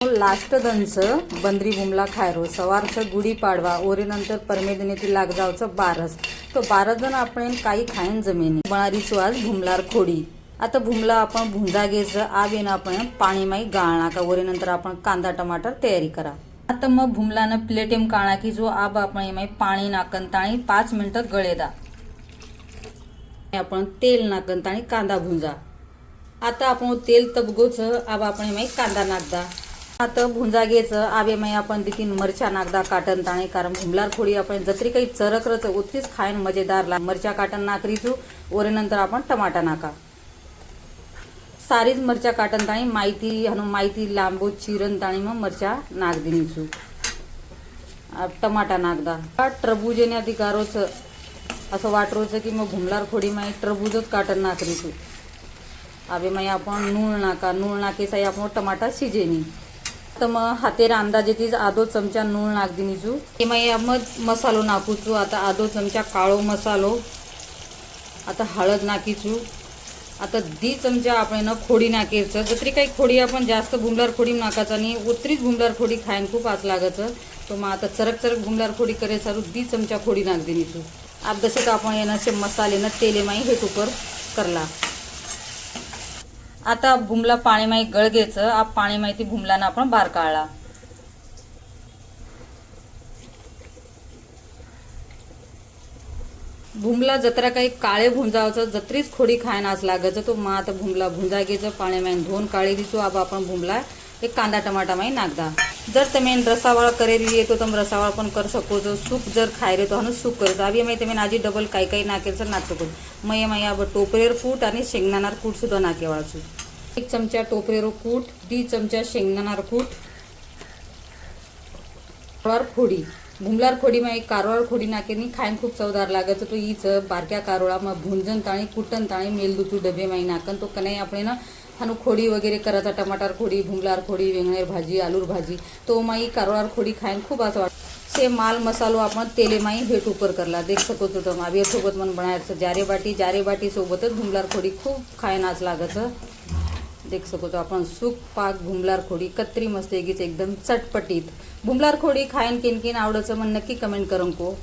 Last दंच बंदरी Bumla खायरो सवारचं गुढी पाडवा ओरेनंतर परमेदनेती लाग जावचं बारस तो 12 जण आपण काही खायन जमिनी बनारीचो आज भुमलार खोडी. आता भुमला आपण भुंजा घ्यायचं आवेन आपण पाणी माई गाळणा का ओरेनंतर आपण कांदा टमाटर तयारी करा. आता मग भुमलानं प्लेटेम काळा की जो आब आपण माई पाणी नाकन ताणी 5 मिनिटं गळेदा आपण तेल नाकन ताणी कांदा भुंजा. आता आपण तेल तबगोच आब आपण माई कांदा नाकदा. आता भुंजा घ्यायचं आवे माई आपण दितीन मरच्या नाकदा काटन ताणे कारण भुमलार खोडी आपण जत्री काही चरकरच उतीच खायन मजेदार ला मरच्या काटन नाकरीचू ओरेनंतर आपण टमाटा नाका सारीच मरच्या काटन ताणी माहिती लांबो चिरन ताणी मग मरच्या नाक दिनीचू टमाटा नाकदा. टरबूजेने आधी गारोच असं वाटरोच की मग भुमलार खोडी माई टरबूजच काटन नाकरीचू आवे माई आपण नूळ नाके साई आपण टमाटा शिजेनी. तर मग हातेर अंदाजे तीच आधो चमचा नूळ नाक दिनीचू ते माई मग मसालो नाकूचू. आता आधो चमचा काळो मसालो आता हळद नाकीचू. आता 2 चमचा आपण खोडी नाकेचं जत्री काही खोडी आपण जास्त भुमलार खोडी नाकाचं आणि उतरीच भुमलार खोडी खायन खूप आज लागायचं तो मग आता चरक भुमलार खोडी करे सारू 2 चमचा खोडी नाक दिनीचू. आता जसे का आपण येणं मसाले न तेले माई हे टुकर करला. आता भुमला पाणी माई गळ घ्यायचं आप पाणी माहिती भुमलानं आपण बार काढला. भुमला जत्रा काही काळे भुंजावचं जत्रीच खोडी खायन आज लागायचं तो मग आता भुमला भुंजा घ्यायचं पाणी माई धुवून काळी दिसू अब आपण भुमला एक कांदा टमाटा माई नाकदा. जर तुम्ही रसावाळ करेली येतो तर रसावाळ पण कर सको सूप जर खायरे तो हन सूप करतो आभी माई तुम्ही आजी डबल काही नाकेचं नाक सको मय माई अब टोपरेर कूट आणि शेंगदाणार कूट सुद्धा नाकेवाळचू. 1 चमचा टोपरेरो कूट 2 चमचा शेंगदाणार कूट कारवार खोडी भुमलार खोडी माई कारवार खोडी नाकेनी खायन खूप चवदार लागायचं तो हीच बारक्या कारोळा मग भुंजन ताणी कुटन ताणी मेलदूचू डबे माई नाकन तो कनाई आपण ना हानू खोडी वगैरे करायचा टमाटर खोडी भुमलार खोडी वेंगणेर भाजी आलूर भाजी तो माई कारवार खोडी खायन खूप असं वाटतं. से माल मसालो आपण तेले माई भेट उपर करला देख सको तो मावी सोबत मन बनायचं जारे बाटी सोबतच भुमलार खोडी खूप खायन आज लागायचं देख सको तो आपण सूप पाक भुमलार खोडी कत्री मस्त एकदम चटपटीत भुमलार खोडी खायन किनकिन आवडचं मन नक्की कमेंट करंको.